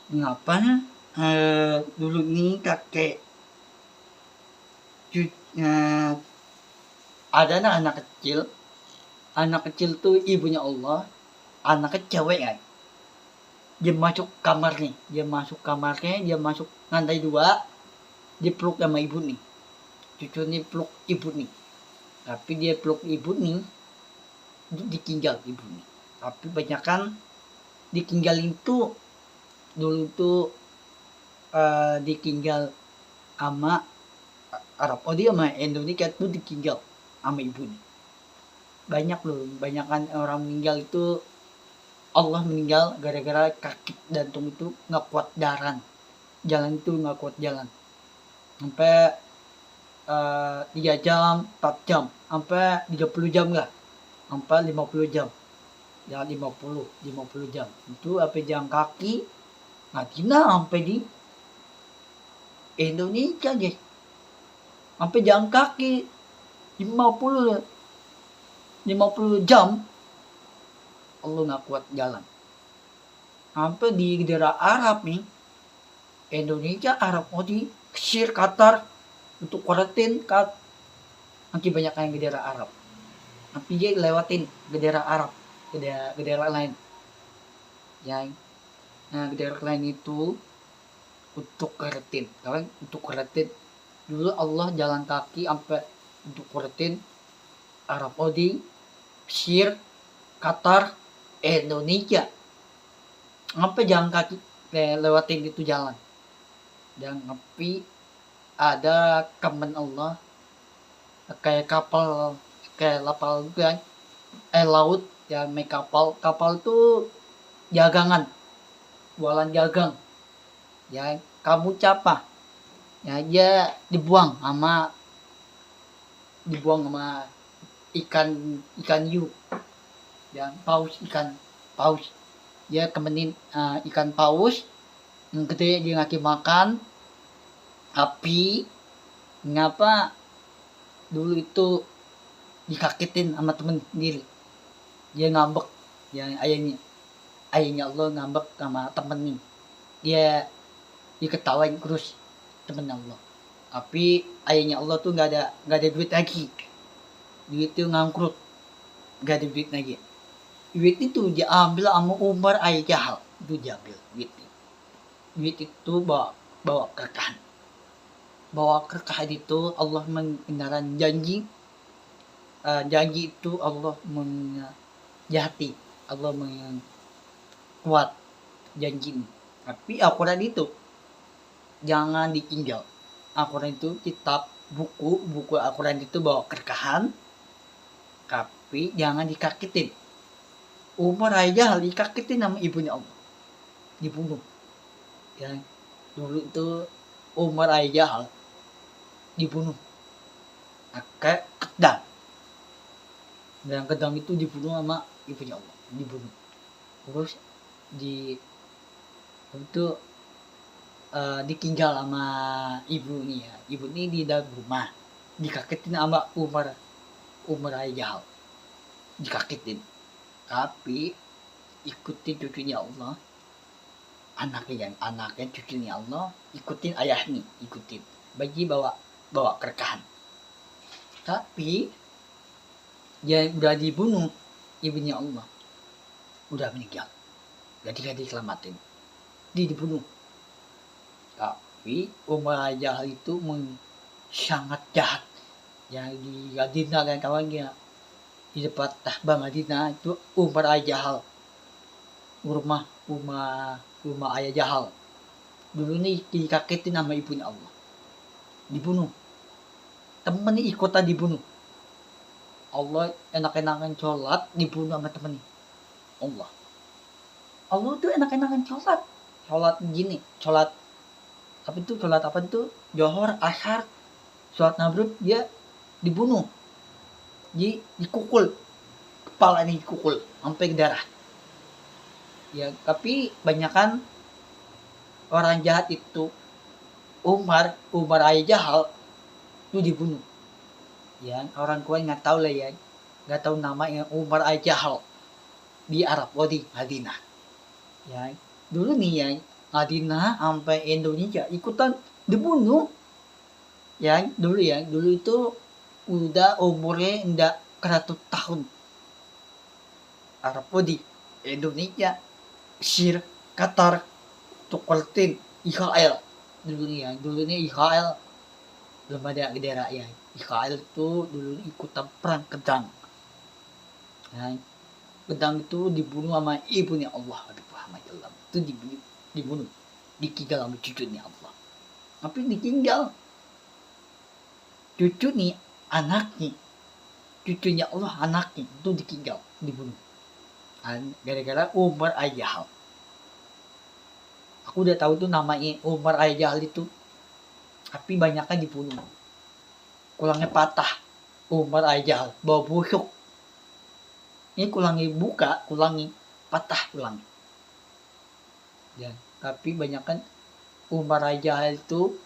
Mengapa dulu nih kakek ada anak kecil tuh ibunya Allah, anaknya cewek kan. Dia masuk lantai 2, dipeluk sama ibu nih. Cucu nih peluk ibu nih. Tapi dia peluk ibu nih, ditinggal ibu nih. Tapi banyak kan ditinggalin tuh dulu tuh ditinggal sama Arab Saudi sama Indonesia tuh ditinggal sama ibu nih. Banyak loh, banyakan orang meninggal itu Allah meninggal gara-gara kaki jantung itu nggak kuat jalan itu nggak kuat jalan sampai 3 jam 4 jam sampai 30 jam lah sampai 50 jam ya 50 jam itu apa jalan kaki ngatina sampai di Indonesia guys sampai jalan kaki 50 jam Allah nggak kuat jalan sampai di daerah Arab nih Indonesia Arab Saudi Mesir Qatar untuk kuarantin kat nanti banyak yang ke daerah Arab tapi dia lewatin ke daerah Arab ke daerah lain ya nah ke daerah lain itu untuk kuarantin kan untuk kuarantin dulu Allah jalan kaki sampai untuk kuarantin Arab Saudi Mesir Qatar Indonesia sampai jalan kaki lewatin itu jalan dan tapi ada kamen Allah kayak kapal kan laut ya main kapal itu jagangan jualan jagang ya kamu capa ya dia dibuang sama ikan hiu dan ikan paus dia kemenin ikan paus yang gede dia ngaki makan tapi ngapa dulu itu dikagetin sama temen sendiri dia ngambek ya ayahnya Allah ngambek sama temen nih dia diketawain terus temen Allah tapi ayahnya Allah tuh nggak ada duit lagi duit itu ngangkrut nggak ada duit lagi duit itu diambil sama Umar ayah Jahal itu diambil duit itu bawa kerkahan itu Allah mengendaran janji itu Allah menjahati Allah kuat janji ini tapi Al-Quran itu jangan ditinggal Al-Quran itu kitab buku Al-Quran itu bawa kerkahan tapi jangan dikagetin Umar aja dikagetin sama ibunya Allah dibunuh ya dulu itu Umar aja dibunuh pakai kedang dan kedang itu dibunuh sama ibunya Allah dibunuh terus itu ditinggal sama ibu ini di dalam rumah dikagetin sama Umar aja dikagetin tapi ikutin cucunya Allah anaknya cucunya Allah ikutin ayahnya bagi bawa kerkahan tapi dia udah dibunuh ibunya Allah udah meninggal jadi diselamatin dia dibunuh tapi Umar aja itu sangat jahat yang di Madinah dan kawannya di depan Tahbah Madinah itu Umar aja rumah ayah Jahal dulu nih dikagetin sama ibunya Allah dibunuh temennya ikutan dibunuh Allah enak-enakan sholat dibunuh sama temennya Allah tuh enak-enakan sholat gini sholat apa itu Johor Ashar sholat Maghrib dia dibunuh dikukul kepala ini dikukul sampai ke darah ya tapi banyakan orang jahat itu Umar ayah Jahal itu dibunuh ya orang kuat nggak tahu lah ya nggak tahu namanya Umar ayah Jahal di Arab Saudi Madinah ya dulu nih ya Madinah sampai Indonesia ikutan dibunuh. Dulu itu udah umurnya ndak 100 tahun. Arab di Indonesia, Mesir, Qatar, Palestina, Israel. Dulu ini Israel belum ada daerah ya. Israel itu dulu ikutan perang Kedang. Kedang itu dibunuh sama ibunya Allah, Habib Muhammad SAW. Itu dibunuh, ditinggal sama cucunya Allah. Tapi ditinggal cucu nih, anaknya, cucunya Allah, anaknya itu ditinggal, dibunuh. Gara-gara Umar Ayjahal. Aku udah tahu tuh namanya Umar Ayjahal itu, tapi banyaknya dibunuh. Kulangnya patah, Umar Ayjahal, bawa busuk. Ini kulangnya buka, kulangnya patah kulangnya. Tapi banyakkan Umar Ayjahal itu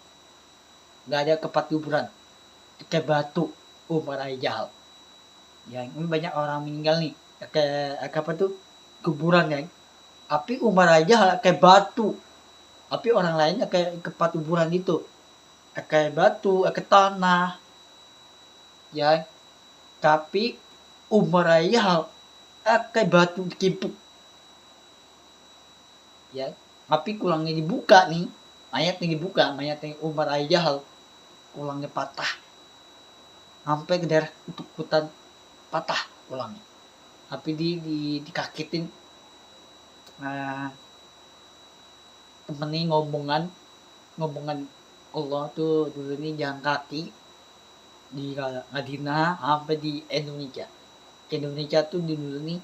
nggak ada tempat kuburan, kayak batu Umar Ayjahal. Ini banyak orang meninggal nih, kayak apa tuh kuburan ya. Tapi Umar Ayjahal kayak batu. Tapi orang lainnya kayak tempat kuburan itu, kayak batu, kayak tanah. Tapi Umar Ayjahal kayak batu dikimpuk. Tapi kulangnya dibuka nih, mayatnya Umar Ayjahal, kulangnya patah, sampai ke daerah kutukutan patah kulangnya. Tapi dikagetin temennya ngomongan Allah tuh dulu ini jalan kaki di Madinah sampai di Indonesia. Indonesia tuh dulu nih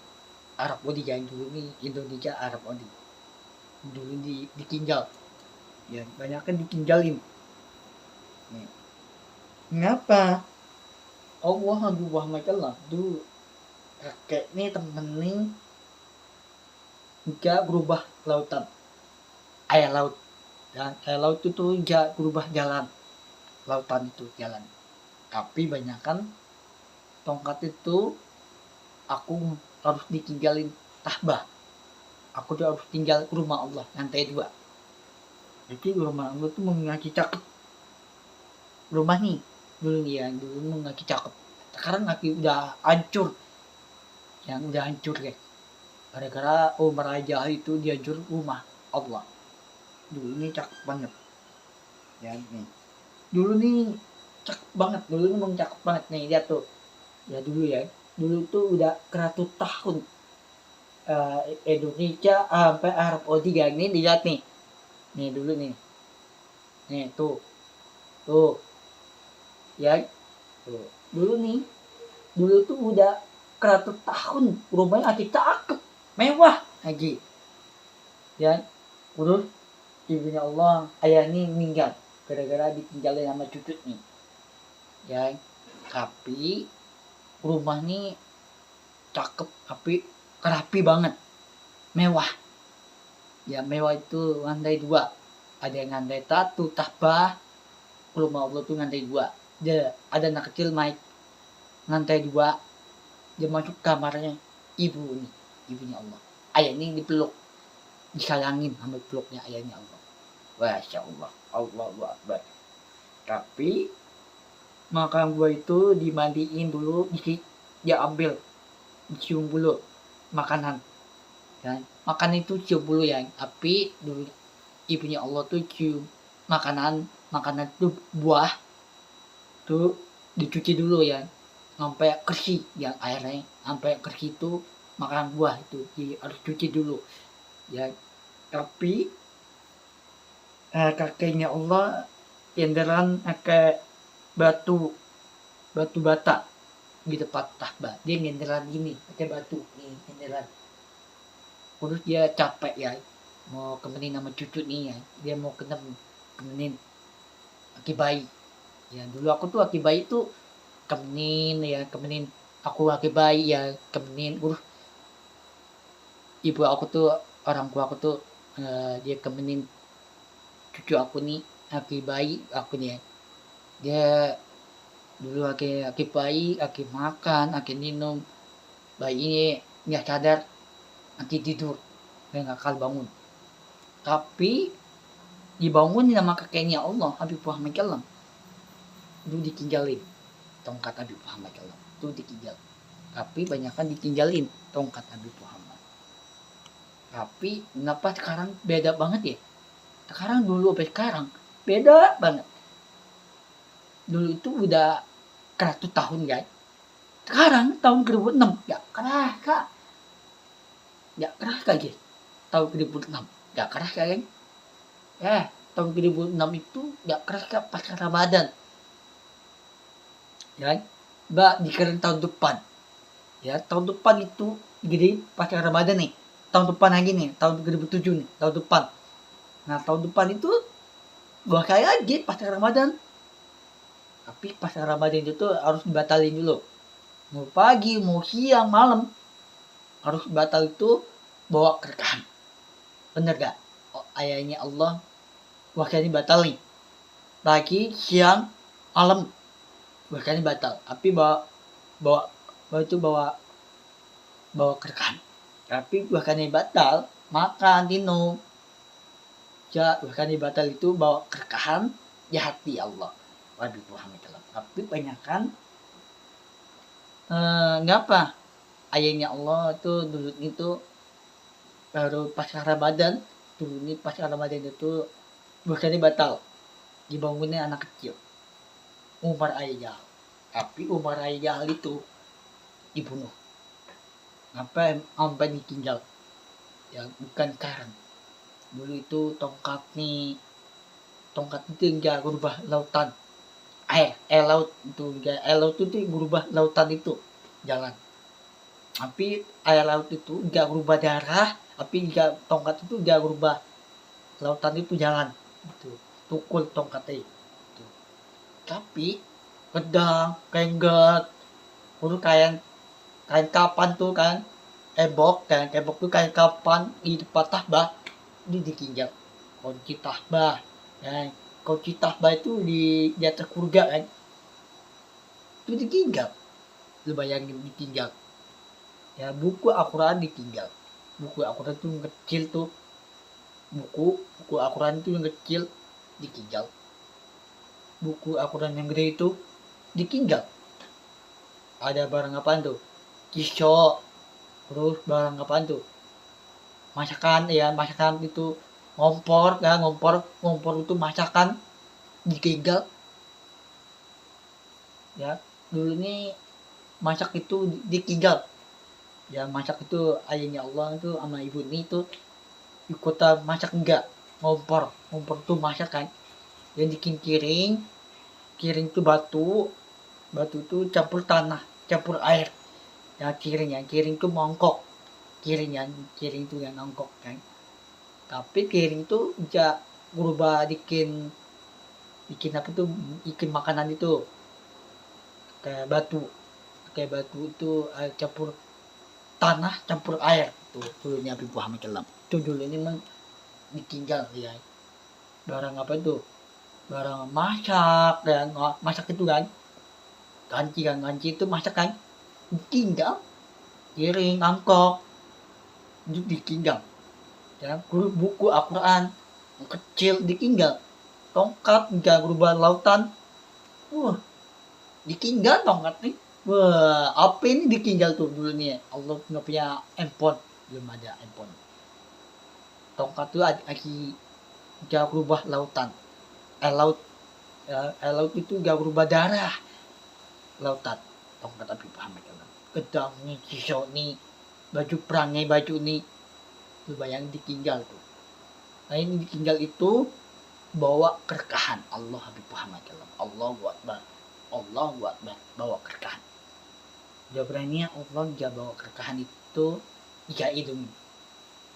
Arab Saudi dulu nih Indonesia Arab Saudi. Dulu ditinggal. Banyak kan ditinggalin. Ngapa? Allah Muhammad dulu kakek nih temen nih nggak berubah lautan, air laut, dan air laut itu tuh nggak berubah jalan, lautan itu jalan. Tapi banyakan tongkat itu aku harus ditinggalin Ka'bah. Aku tuh harus tinggal ke rumah Allah lantai 2. Jadi rumah Allah tuh mengaji cakep. Rumah nih dulu mengaji cakep. Sekarang kaki udah hancur. Udah hancur guys. Gara-gara Umar Ayjahal itu dihancur rumah Allah. Dulu ini cakep banget. Nih. Dulu nih cakep banget. Dulu ini memang cakep banget nih, lihat tuh. Dulu tuh udah 100 tahun. Indonesia sampai Arab Saudi ini dilihat nih dulu nih tuh tuh dulu tuh udah 100 tahun rumahnya lagi cakep mewah lagi terus ibunya Allah ayah ini meninggal gara-gara ditinggalin sama cucu nih tapi rumah nih cakep tapi rapi banget, mewah. Mewah itu lantai 2. Ada yang lantai 1, tahbah. Rumah Allah tuh lantai 2. Ada anak kecil main lantai 2. Dia masuk kamarnya ibunya Allah. Ayah ini dipeluk, disayangin sama peluknya ayahnya Allah. Masya Allah, Allahu Akbar. Tapi makam gua itu dimandiin dulu, dia ambil, dicium dulu makanan itu cium dulu tapi dulu ibunya Allah tuh cium makanan tuh buah tuh dicuci dulu sampai bersih airnya sampai bersih itu makan buah itu harus cuci dulu tapi kakeknya Allah yenderan kayak batu bata di tempat tahbah dia ngenderan gini pakai batu nih ngenderan terus dia capek mau kemenin sama cucu nih dia mau kemenin aki bayi dulu aku tuh aki bayi tuh kemenin aku aki bayi kemenin ibu aku tuh orang tua aku tuh dia kemenin cucu aku nih aki bayi aku nih dia dulu aki bayi, aki makan, aki minum, bayi ini nggak sadar, aki tidur, nggak akal bangun. Tapi dibangun nama kakeknya Allah, Habib Muhammad SAW. Itu ditinggalin tongkat Habib Muhammad SAW. Itu ditinggal. Tapi banyakkan ditinggalin tongkat Habib Muhammad. Tapi kenapa sekarang beda banget ya? Sekarang dulu sampai sekarang beda banget. Dulu itu udah 100 tahun guys. Sekarang tahun 2006 gak kerasa. Gak kerasa guys. Tahun 2006 gak kerasa kan? Tahun 2006 itu gak kerasa pas Ramadan. Ya, dikira tahun depan. Ya, tahun depan itu jadi pas Ramadan nih. Tahun depan lagi nih, tahun 2007 nih, tahun depan. Nah, tahun depan itu 2 kali lagi pas Ramadan. Tapi pas Ramadan itu harus dibatalin dulu. Mau pagi, mau siang, malam harus batal itu bawa kerkahan. Bener gak? Ayatnya Allah wakilnya batal nih. Pagi, siang, malam wakilnya batal. Tapi bawa kerkahan. Tapi wakilnya batal, makan, minum. Ya, wakilnya batal itu bawa kerkahan di hati Allah. Waduh, Muhammad. Tapi banyakan ngapa? Ayatnya Allah itu dulu itu baru pas Ramadan, dulu ini pas Ramadan itu bukannya batal, dibangunnya anak kecil Umar Ayah. Tapi Umar Ayah itu dibunuh. Ngapa sampai ditinggal? Ya bukan sekarang. Dulu itu tongkat itu enggak berubah lautan. Laut itu berubah lautan itu jalan. Tapi air laut itu enggak berubah darah, tapi enggak tongkat itu enggak berubah lautan itu jalan. Itu tukul tongkatnya. Itu. Tapi pedang, kengget, udah kain kapan tuh kan, ebok tuh kain kapan di patah bah, ditinggal. Kunci tahbah, ya. Kunci tahbah itu di atas kurga kan, itu ditinggal. Lu bayangin ditinggal. Ya buku Al-Quran ditinggal. Buku Al-Quran itu yang kecil tuh, buku Al-Quran itu yang kecil ditinggal. Buku Al-Quran yang gede itu ditinggal. Ada barang apaan tuh? Kisah. Terus barang apaan tuh? Masakan itu ngompor itu masakan ditinggal. Ya, dulu ini masak itu ditinggal. Ya, masak itu ayahnya Allah itu sama ibu ini itu di kota masak enggak, ngompor itu masak kan. Yang bikin kiring itu batu itu campur tanah, campur air. Ya kiring itu mangkok. Kiring itu yang mangkok kan. Tapi kiring itu bisa berubah bikin apa tuh, bikin makanan itu kayak batu itu campur tanah campur air tuh dulunya Habib Muhammad SAW. Itu dulu ini memang ditinggal ya. Barang apa itu? Barang masak dan masak itu kan. Ganci itu masak kan. Ditinggal. Kiring, mangkok itu ditinggal. Ya, buku Al-Quran yang kecil ditinggal. Tongkat enggak berubah lautan. Ditinggal tongkat nih. Wah, apa ini ditinggal tuh dulu nih. Allah nggak punya handphone, belum ada handphone. Tongkat tuh lagi enggak berubah lautan. Laut itu enggak berubah darah. Lautan. Tongkat Habib Muhammad. Gedang nih, kisau nih, baju perangnya baju nih. Lu bayang ditinggal tuh. Nah ini ditinggal itu bawa kerkahan Allah Habib Muhammad. Allahu Akbar bawa kerkahan. Jawabannya Allah dia bawa kerkahan itu jika hidung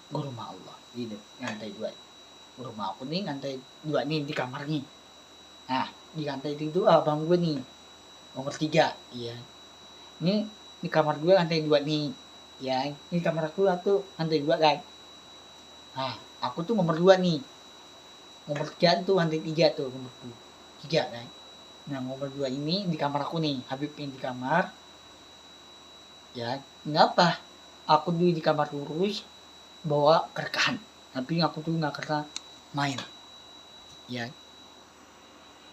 ke rumah Allah gitu, lantai 2. Rumah aku nih lantai 2 nih di kamar nih. Nah di lantai itu abang gue nih nomor 3. Iya, ini di kamar gue lantai 2 nih ya. Ini kamar aku lantai 2 kan. Nah aku tuh nomor 2 nih. Nomor 3 tuh lantai 3 tuh, nomor 3 kan. Nah nomor 2 ini di kamar aku nih, Habib ini di kamar. Ya, kenapa? Aku di kamar lurus bawa kerkahan. tapi aku tuh nggak pernah main ya.